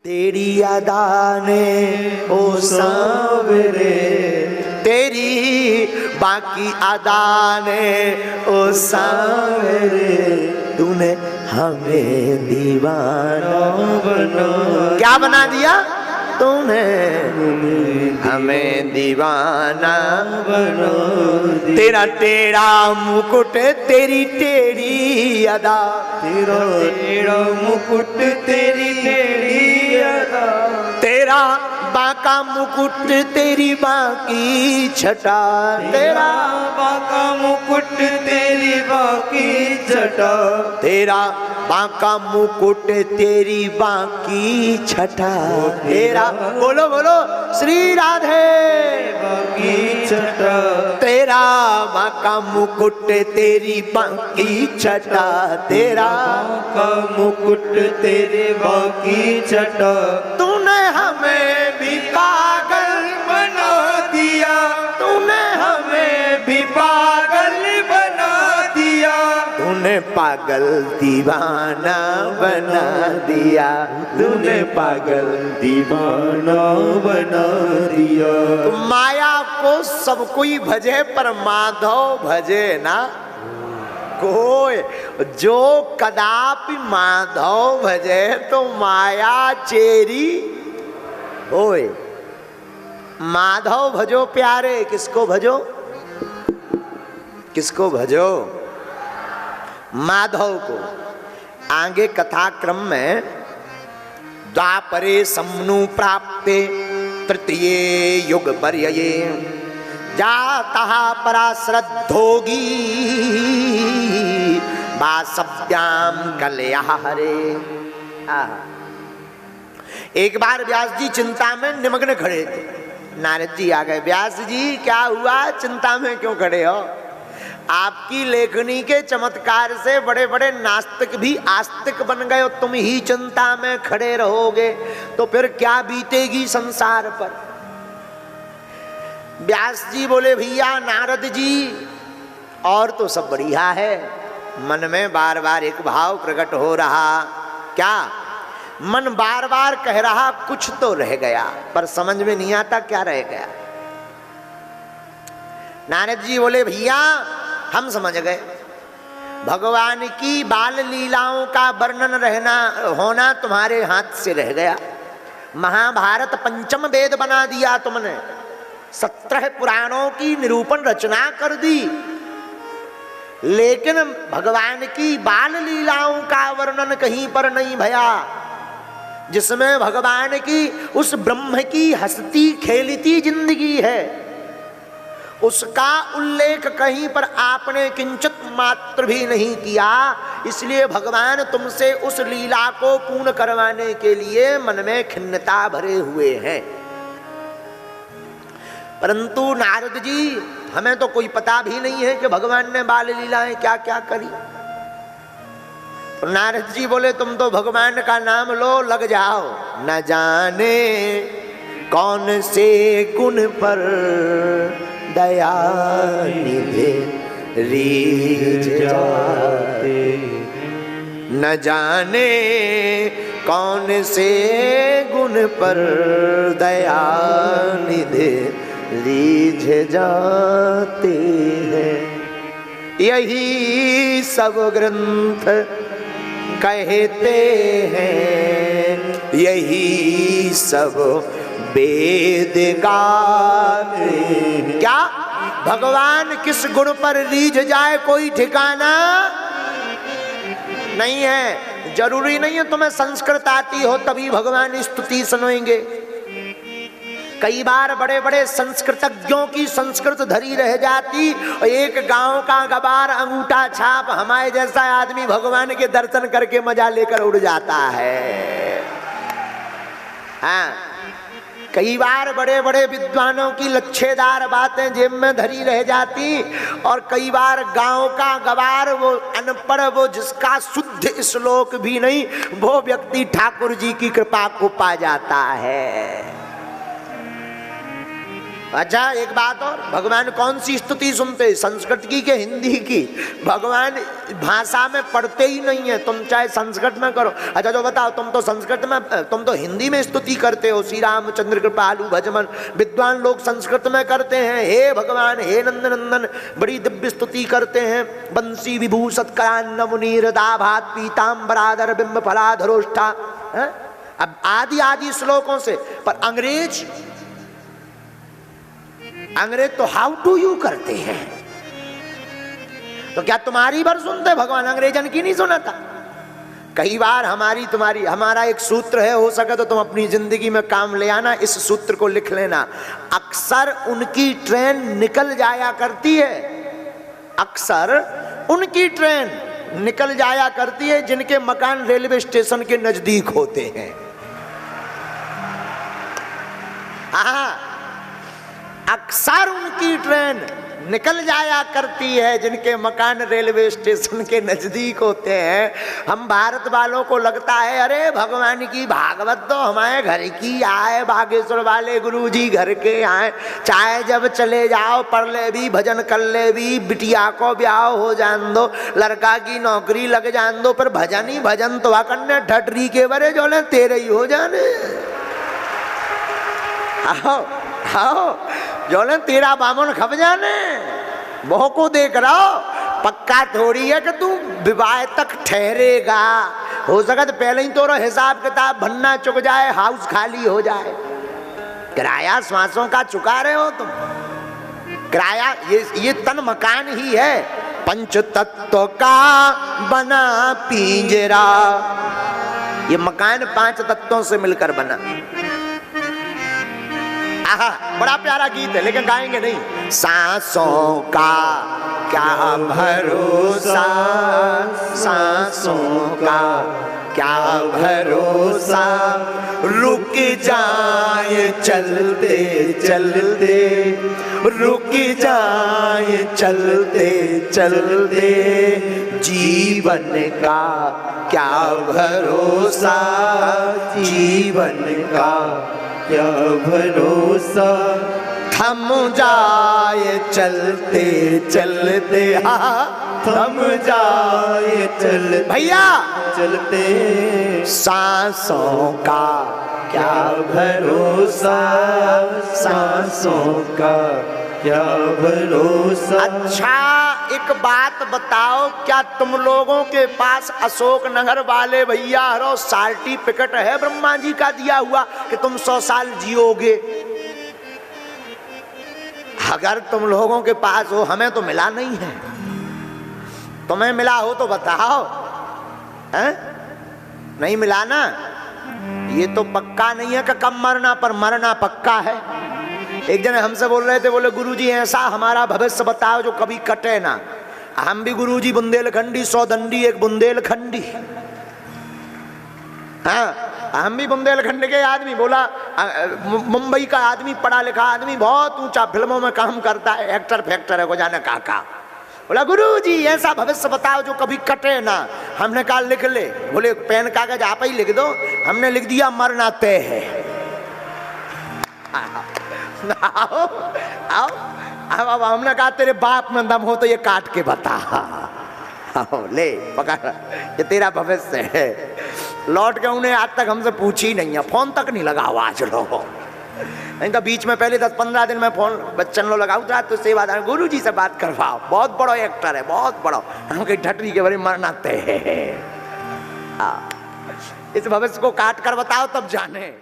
तेरी अदा ने ओ सांवरे, तेरी बाकी अदा ने ओ सांवरे, तूने हमें दीवाना बना। क्या बना दिया तूने? हमें दीवाना बना दिया। तेरा टेढ़ा मुकुट तेरी टेढ़ी अदा, तेरा टेढ़ा मुकुट तेरी टेढ़ी अदा, तेरा बांका मुकुट तेरी बांकी छटा, तेरा बांका मुकुट तेरी बांकी छटा, तेरा बांका मुकुट तेरी बांकी छटा, तेरा बोलो बोलो श्री राधे बांकी छटा, तेरा बांका मुकुट तेरी बांकी छटा, तेरा बांका मुकुट तेरी बांकी छटा, तूने हमें भी पागल बना दिया, तूने हमें भी पागल बना दिया, तूने पागल दीवाना बना दिया, तूने पागल दीवाना बना दिया। तो माया को सब कोई भजे पर माधव भजे ना कोई, जो कदापि माधव भजे तो माया चेरी ओए। माधव भजो प्यारे, किसको भजो? किसको भजो? माधव को। आगे कथाक्रम में द्वापरे सम्नु प्राप्ते तृतीये युग पर्यये जातः परा श्रद्धोगी वासव्याम कलयः हरे। एक बार व्यास जी चिंता में निमग्न खड़े थे। नारद जी आ गए, व्यास जी क्या हुआ, चिंता में क्यों खड़े हो? आपकी लेखनी के चमत्कार से बड़े बड़े नास्तिक भी आस्तिक बन गए हो, तुम ही चिंता में खड़े रहोगे तो फिर क्या बीतेगी संसार पर? व्यास जी बोले, भैया नारद जी और तो सब बढ़िया है, मन में बार बार एक भाव प्रकट हो रहा। क्या? मन बार बार कह रहा कुछ तो रह गया, पर समझ में नहीं आता क्या रह गया। नारद जी बोले, भैया हम समझ गए, भगवान की बाल लीलाओं का वर्णन रहना होना तुम्हारे हाथ से रह गया। महाभारत पंचम वेद बना दिया तुमने, 17 पुराणों की निरूपण रचना कर दी, लेकिन भगवान की बाल लीलाओं का वर्णन कहीं पर नहीं भया, जिसमें भगवान की उस ब्रह्म की हंसती खेलती जिंदगी है, उसका उल्लेख कहीं पर आपने किंचित मात्र भी नहीं किया। इसलिए भगवान तुमसे उस लीला को पूर्ण करवाने के लिए मन में खिन्नता भरे हुए हैं। परंतु नारद जी हमें तो कोई पता भी नहीं है कि भगवान ने बाल लीलाएं क्या क्या करी। तो नारद जी बोले, तुम तो भगवान का नाम लो, लग जाओ। न जाने कौन से गुण पर दया निधे रीझ जाते, न जाने कौन से गुण पर दया निधे रीझ जाते हैं। यही सब ग्रंथ कहते हैं, यही सब वेद गाते। क्या भगवान किस गुण पर रीझ जाए कोई ठिकाना नहीं है। जरूरी नहीं है तुम्हें संस्कृत आती हो तभी भगवान स्तुति सुनेंगे। कई बार बड़े बड़े संस्कृतज्ञों की संस्कृत धरी रह जाती, और एक गांव का गवार अंगूठा छाप हमारे जैसा आदमी भगवान के दर्शन करके मजा लेकर उड़ जाता है। हाँ, कई बार बड़े बड़े विद्वानों की लच्छेदार बातें जेब में धरी रह जाती, और कई बार गांव का गवार, वो अनपढ़, वो जिसका शुद्ध श्लोक भी नहीं, वो व्यक्ति ठाकुर जी की कृपा को पा जाता है। अच्छा एक बात और, भगवान कौन सी स्तुति सुनते, संस्कृत की कि हिंदी की? भगवान भाषा में पढ़ते ही नहीं है, तुम चाहे संस्कृत में करो। अच्छा जो बताओ, तुम तो संस्कृत में, तुम तो हिंदी में स्तुति करते हो, श्री रामचंद्र कृपालु भजमन, विद्वान लोग संस्कृत में करते हैं, हे भगवान हे नंदनंदन, बड़ी दिव्य स्तुति करते हैं। बंसी विभूषत करान्नव नीरदाभात पीताम्बराधर बिंब फलाधरोष्ठा, अब आदि आदि श्लोकों से। पर अंग्रेज तो हाउ टू यू करते हैं। तो क्या तुम्हारी भर सुनते भगवान, अंग्रेजन की नहीं सुनाता? कई बार हमारा एक सूत्र है, हो सके तो तुम अपनी जिंदगी में काम ले आना, इस सूत्र को लिख लेना। अक्सर उनकी ट्रेन निकल जाया करती है, अक्सर उनकी ट्रेन निकल जाया करती है जिनके मकान रेलवे स्टेशन के नजदीक होते हैं। अक्सर उनकी ट्रेन निकल जाया करती है जिनके मकान रेलवे स्टेशन के नजदीक होते हैं। हम भारत वालों को लगता है अरे भगवान की भागवत तो हमारे घर की आए, बागेश्वर वाले गुरुजी घर के आए, चाहे जब चले जाओ पढ़ ले भी, भजन कर ले भी, बिटिया को ब्याह हो जान दो, लड़का की नौकरी लग जान दो, पर भजन ही भजन तो कन्या ठटरी के बरे जो ले तेरे ही हो जाने। आओ आओ जोले तेरा बामन खप जाने, बहु को देख रहा हो, पक्का थोड़ी है कि तू विवाह तक ठहरेगा। हो सका तो पहले ही तो हिसाब किताब भरना चुक जाए, हाउस खाली हो जाए। किराया श्वासों का चुका रहे हो तुम, किराया ये तन मकान ही है। पंच तत्व का बना पिंजरा, ये मकान 5 तत्वों से मिलकर बना। आहा, बड़ा प्यारा गीत है लेकिन गाएंगे नहीं। सांसों का क्या भरोसा, सांसों का क्या भरोसा, रुक जाए चलते चलते, रुक जाए चलते चलते, जीवन का क्या भरोसा, जीवन का क्या भरोसा, थम जाए चलते चलते, थम जाए चलते भैया चलते, सांसों का क्या भरोसा, सांसों का क्या भरोसा। अच्छा एक बात बताओ, क्या तुम लोगों के पास अशोक नगर वाले भैया हरो सर्टिफिकेट है ब्रह्मा जी का दिया हुआ कि तुम 100 साल जियोगे? अगर तुम लोगों के पास हो, हमें तो मिला नहीं है। तुम्हें मिला हो तो बताओ, हैं? नहीं मिला ना? ये तो पक्का नहीं है कि कब मरना, पर मरना पक्का है। एक जन हमसे बोल रहे थे, बोले गुरुजी ऐसा हमारा भविष्य बताओ जो कभी कटे ना। हम भी गुरुजी बुंदेलखंडी, 100 दंडी एक बुंदेलखंडी। हाँ, हम भी बुंदेलखंड के आदमी। बोला मुंबई का आदमी, पढ़ा लिखा आदमी, बहुत ऊंचा फिल्मों में काम करता है, एक्टर फैक्टर है, को जाने काका। बोला गुरुजी ऐसा भविष्य बताओ जो कभी कटे ना। हमने कहा लिख ले। बोले पेन कागज आप ही लिख दो। हमने लिख दिया मरना तय है। आओ आओ अब हमने कहा तेरे बाप में दम हो तो ये काट के बता। आओ ले पकड़, ये तेरा भविष्य है। लौट के उन्हें आज तक हमसे पूछी नहीं है, फोन तक नहीं लगा हुआ आज लोग। इनका बीच में पहले 10-15 दिन में फोन बच्चन लो लगाऊ था तो सेवा गुरु जी से बात करवाओ, बहुत बड़ा एक्टर है, बहुत बड़ा। हम कहीं ठटरी के बारे में मरना तय है। इस भविष्य को काट कर बताओ तब जाने।